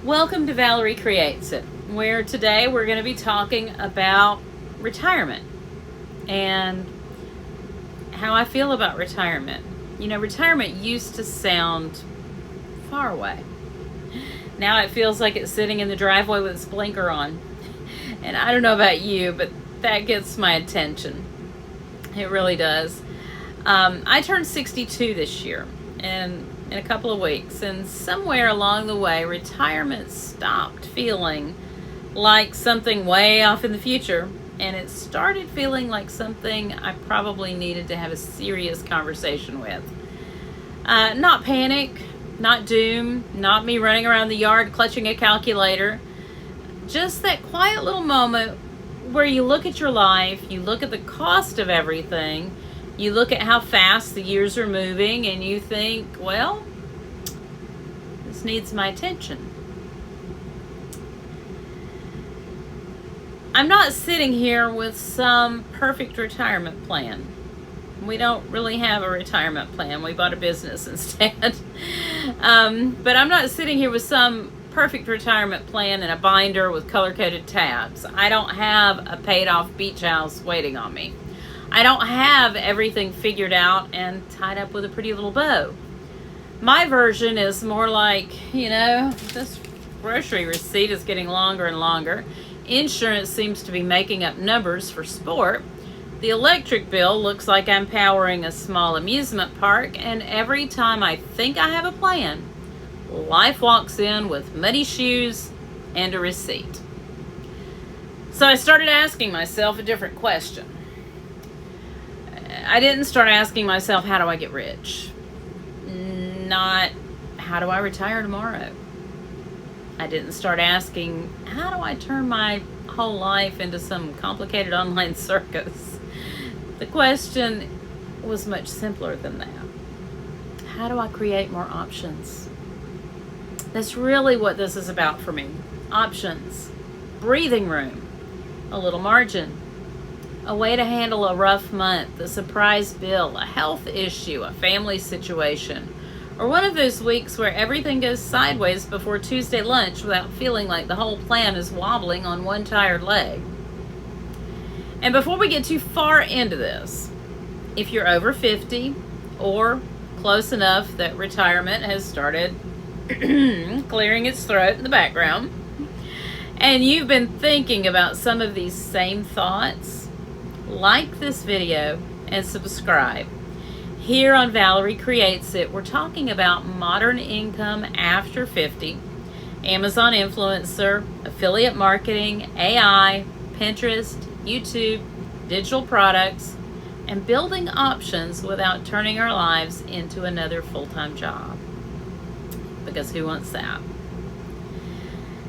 Welcome to Valerie Creates It, where today we're going to be talking about retirement and how I feel about retirement. You know, retirement used to sound far away. Now it feels like it's sitting in the driveway with its blinker on. And I don't know about you, but that gets my attention. It really does. I turned 62 this year, and in a couple of weeks, and somewhere along the way, retirement stopped feeling like something way off in the future, and it started feeling like something I probably needed to have a serious conversation with. Not panic, not doom, not me running around the yard clutching a calculator. Just that quiet little moment where you look at your life, you look at the cost of everything, you look at how fast the years are moving, and you think, well, this needs my attention. I'm not sitting here with some perfect retirement plan. We don't really have a retirement plan. We bought a business instead. But I'm not sitting here with some perfect retirement plan in a binder with color-coded tabs. I don't have a paid-off beach house waiting on me. I don't have everything figured out and tied up with a pretty little bow. My version is more like, this grocery receipt is getting longer and longer. Insurance seems to be making up numbers for sport. The electric bill looks like I'm powering a small amusement park, and every time I think I have a plan, life walks in with muddy shoes and a receipt. So I started asking myself a different question. I didn't start asking myself, how do I get rich? Not, how do I retire tomorrow? I didn't start asking, how do I turn my whole life into some complicated online circus? The question was much simpler than that. How do I create more options? That's really what this is about for me. Options, breathing room, a little margin, a way to handle a rough month, a surprise bill, a health issue, a family situation, or one of those weeks where everything goes sideways before Tuesday lunch without feeling like the whole plan is wobbling on one tired leg. And before we get too far into this, if you're over 50 or close enough that retirement has started clearing its throat in the background, and you've been thinking about some of these same thoughts, like this video and subscribe. Here on Valerie Creates It, we're talking about modern income after 50, Amazon influencer, affiliate marketing, AI, Pinterest, YouTube, digital products, and building options without turning our lives into another full-time job. Because who wants that?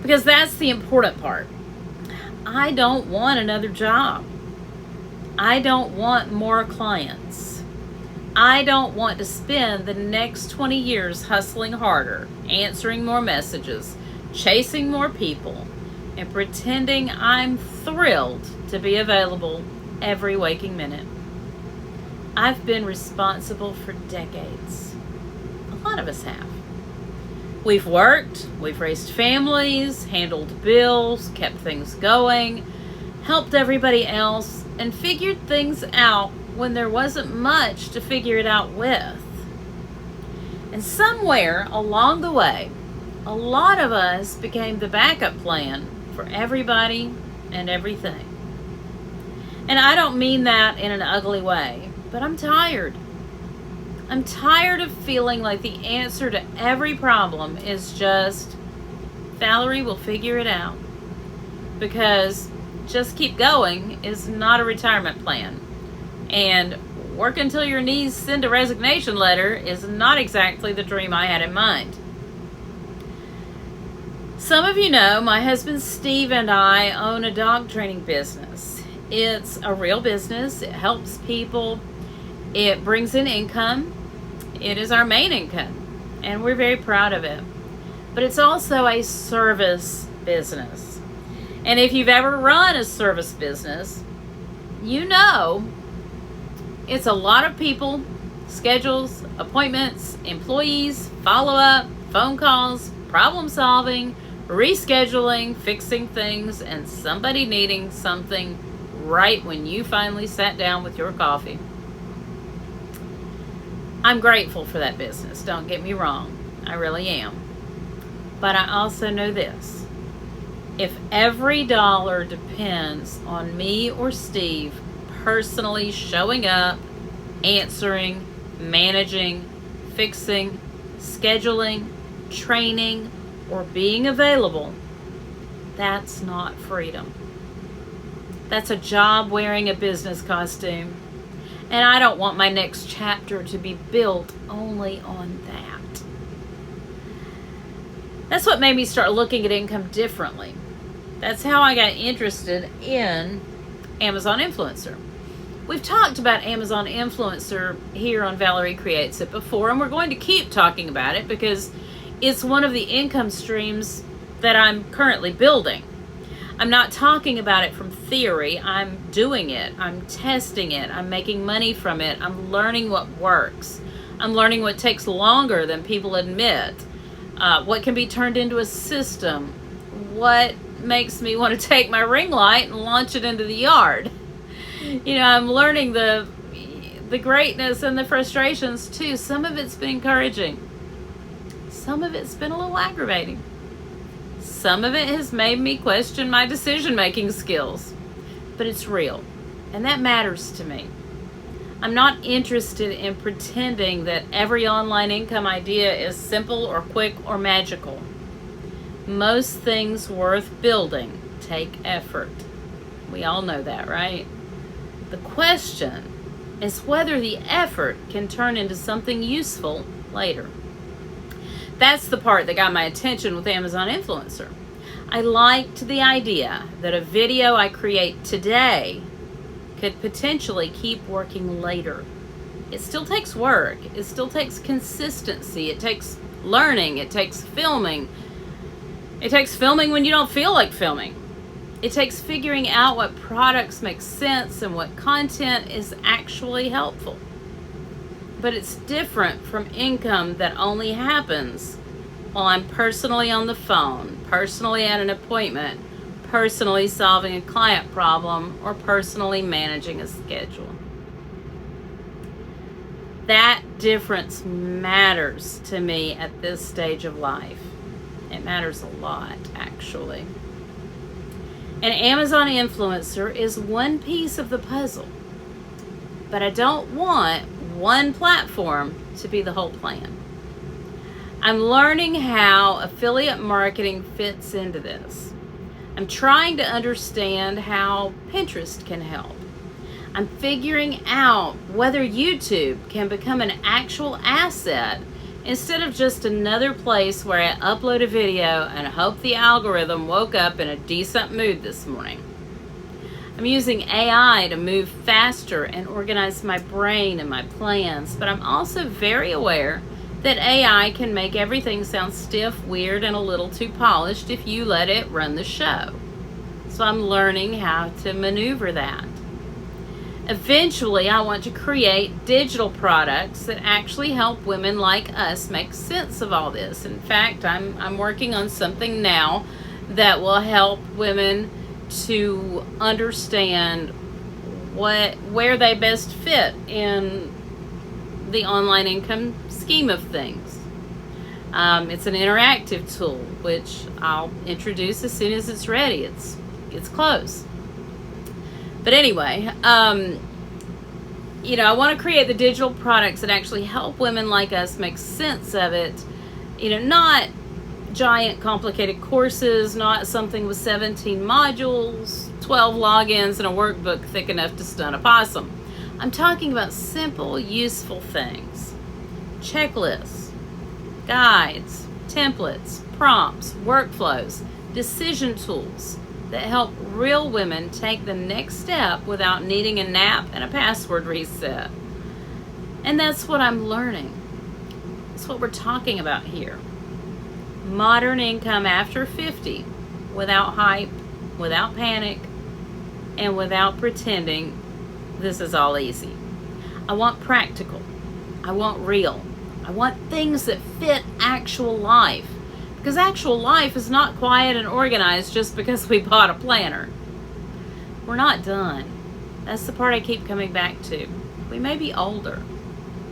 Because that's the important part. I don't want another job. I don't want more clients. I don't want to spend the next 20 years hustling harder, answering more messages, chasing more people, and pretending I'm thrilled to be available every waking minute. I've been responsible for decades. A lot of us have. We've worked, we've raised families, handled bills, kept things going, helped everybody else, and figured things out when there wasn't much to figure it out with. And somewhere along the way, a lot of us became the backup plan for everybody and everything. And I don't mean that in an ugly way, but I'm tired. I'm tired of feeling like the answer to every problem is just, Valerie will figure it out. Because just keep going is not a retirement plan. And work until your knees send a resignation letter is not exactly the dream I had in mind. Some of you know my husband Steve and I own a dog training business. It's a real business. It helps people. It brings in income. It is our main income, and we're very proud of it. But it's also a service business. And if you've ever run a service business, you know it's a lot of people, schedules, appointments, employees, follow-up, phone calls, problem solving, rescheduling, fixing things, and somebody needing something right when you finally sat down with your coffee. I'm grateful for that business, don't get me wrong. I really am. But I also know this. If every dollar depends on me or Steve personally showing up, answering, managing, fixing, scheduling, training, or being available, that's not freedom. That's a job wearing a business costume. And I don't want my next chapter to be built only on that. That's what made me start looking at income differently. That's how I got interested in Amazon Influencer. We've talked about Amazon Influencer here on Valerie Creates It before, and we're going to keep talking about it because it's one of the income streams that I'm currently building. I'm not talking about it from theory. I'm doing it. I'm testing it. I'm making money from it. I'm learning what works. I'm learning what takes longer than people admit. What can be turned into a system. What makes me want to take my ring light and launch it into the yard. You know, I'm learning the greatness and the frustrations too. Some of it's been encouraging. Some of it's been a little aggravating. Some of it has made me question my decision-making skills, but it's real, and that matters to me. I'm not interested in pretending that every online income idea is simple or quick or magical. Most things worth building take effort. We all know that, right? The question is whether the effort can turn into something useful later. That's the part that got my attention with Amazon Influencer. I liked the idea that a video I create today could potentially keep working later. It still takes work. It still takes consistency. It takes learning. It takes filming. It takes filming when you don't feel like filming. It takes figuring out what products make sense and what content is actually helpful. But it's different from income that only happens while I'm personally on the phone, personally at an appointment, personally solving a client problem, or personally managing a schedule. That difference matters to me at this stage of life. It matters a lot, actually. An Amazon Influencer is one piece of the puzzle, but I don't want one platform to be the whole plan. I'm learning how affiliate marketing fits into this. I'm trying to understand how Pinterest can help. I'm figuring out whether YouTube can become an actual asset instead of just another place where I upload a video and hope the algorithm woke up in a decent mood this morning. I'm using AI to move faster and organize my brain and my plans, but I'm also very aware that AI can make everything sound stiff, weird, and a little too polished if you let it run the show. So I'm learning how to maneuver that. Eventually, I want to create digital products that actually help women like us make sense of all this. In fact, I'm working on something now that will help women to understand where they best fit in the online income scheme of things. It's an interactive tool, which I'll introduce as soon as it's ready. It's close. But anyway, I want to create the digital products that actually help women like us make sense of it. Not giant complicated courses, not something with 17 modules, 12 logins, and a workbook thick enough to stun a possum. I'm talking about simple, useful things. Checklists, guides, templates, prompts, workflows, decision tools that help real women take the next step without needing a nap and a password reset. And that's what I'm learning. That's what we're talking about here. Modern income after 50, without hype, without panic, and without pretending this is all easy. I want practical. I want real. I want things that fit actual life. Because actual life is not quiet and organized just because we bought a planner. We're not done. That's the part I keep coming back to. We may be older,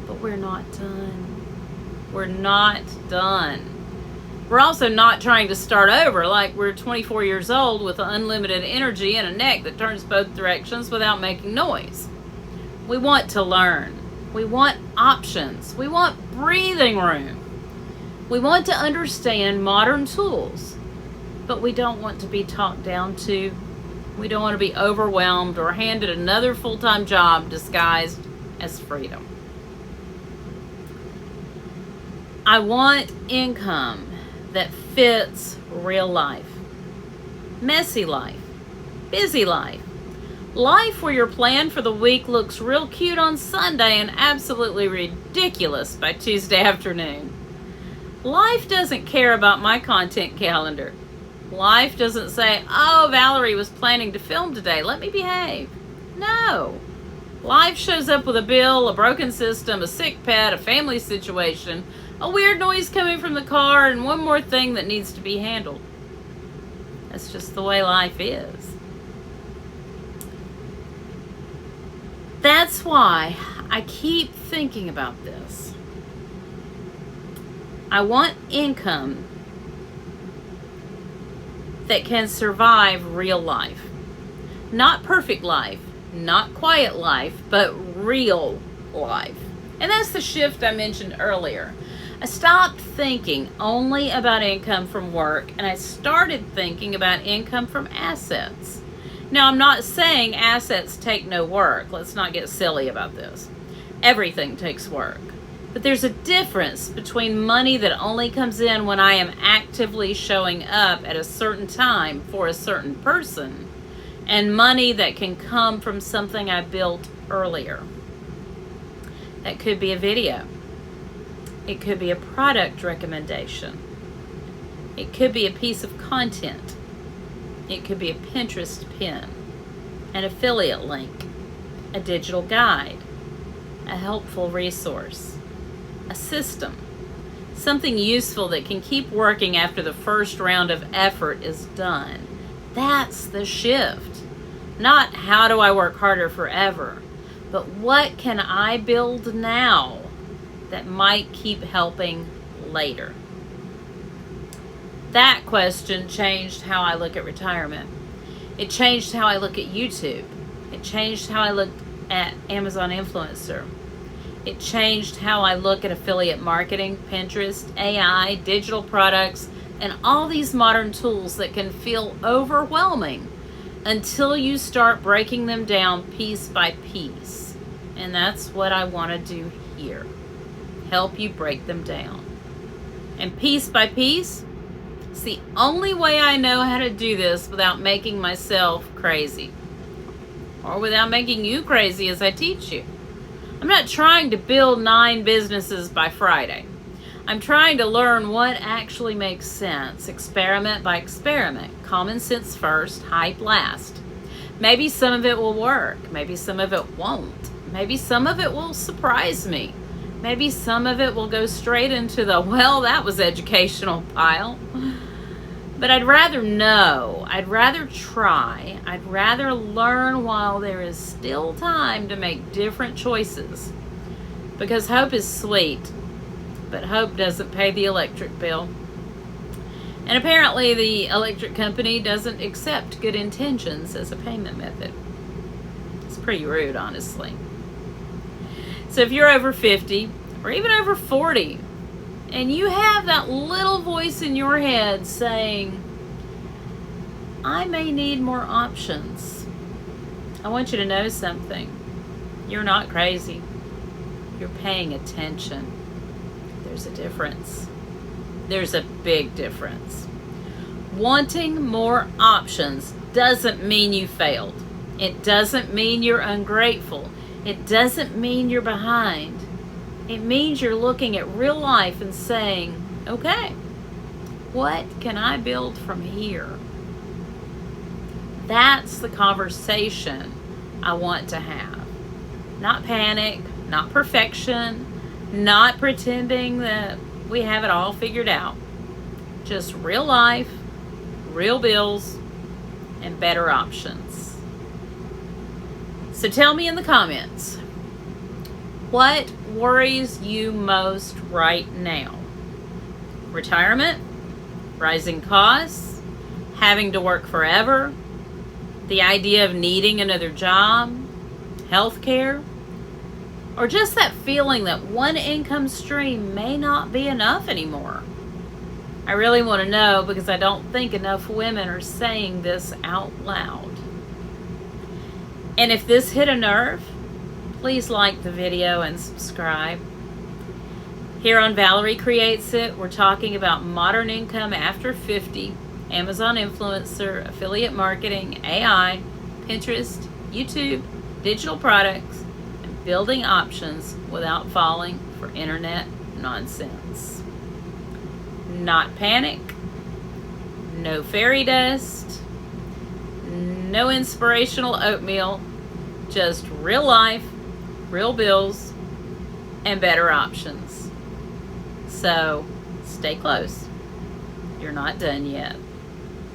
but we're not done. We're not done. We're also not trying to start over like we're 24 years old with unlimited energy and a neck that turns both directions without making noise. We want to learn. We want options. We want breathing room. We want to understand modern tools, but we don't want to be talked down to. We don't want to be overwhelmed or handed another full-time job disguised as freedom. I want income that fits real life. Messy life. Busy life. Life where your plan for the week looks real cute on Sunday and absolutely ridiculous by Tuesday afternoon. Life doesn't care about my content calendar. Life doesn't say, oh, Valerie was planning to film today. Let me behave. No. Life shows up with a bill, a broken system, a sick pet, a family situation, a weird noise coming from the car, and one more thing that needs to be handled. That's just the way life is. That's why I keep thinking about this. I want income that can survive real life. Not perfect life, not quiet life, but real life. And that's the shift I mentioned earlier. I stopped thinking only about income from work, and I started thinking about income from assets. Now, I'm not saying assets take no work. Let's not get silly about this. Everything takes work. But there's a difference between money that only comes in when I am actively showing up at a certain time for a certain person, and money that can come from something I built earlier. That could be a video. It could be a product recommendation. It could be a piece of content. It could be a Pinterest pin, an affiliate link, a digital guide, a helpful resource, a system, something useful that can keep working after the first round of effort is done. That's the shift. Not how do I work harder forever, but what can I build now that might keep helping later? That question changed how I look at retirement. It changed how I look at YouTube. It changed how I look at Amazon Influencer. It changed how I look at affiliate marketing, Pinterest, AI, digital products, and all these modern tools that can feel overwhelming until you start breaking them down piece by piece. And that's what I want to do here. Help you break them down. And piece by piece, it's the only way I know how to do this without making myself crazy. Or without making you crazy as I teach you. I'm not trying to build 9 businesses by Friday. I'm trying to learn what actually makes sense, experiment by experiment, common sense first, hype last. Maybe some of it will work, maybe some of it won't. Maybe some of it will surprise me. Maybe some of it will go straight into the, well, that was educational pile. But I'd rather know, I'd rather try, I'd rather learn while there is still time to make different choices. Because hope is sweet, but hope doesn't pay the electric bill. And apparently the electric company doesn't accept good intentions as a payment method. It's pretty rude, honestly. So if you're over 50 or even over 40, and you have that little voice in your head saying, I may need more options, I want you to know something. You're not crazy. You're paying attention. There's a difference. There's a big difference. Wanting more options doesn't mean you failed. It doesn't mean you're ungrateful. It doesn't mean you're behind. It means you're looking at real life and saying, okay, what can I build from here? That's the conversation I want to have. Not panic, not perfection, not pretending that we have it all figured out. Just real life, real bills, and better options. So tell me in the comments, what worries you most right now? Retirement? Rising costs? Having to work forever? The idea of needing another job? Healthcare? Or just that feeling that one income stream may not be enough anymore? I really want to know, because I don't think enough women are saying this out loud. And if this hit a nerve, please like the video and subscribe. Here on Valerie Creates It, we're talking about modern income after 50, Amazon influencer, affiliate marketing, AI, Pinterest, YouTube, digital products, and building options without falling for internet nonsense. Not panic, no fairy dust, no inspirational oatmeal, just real life, real bills, and better options. So stay close. You're not done yet.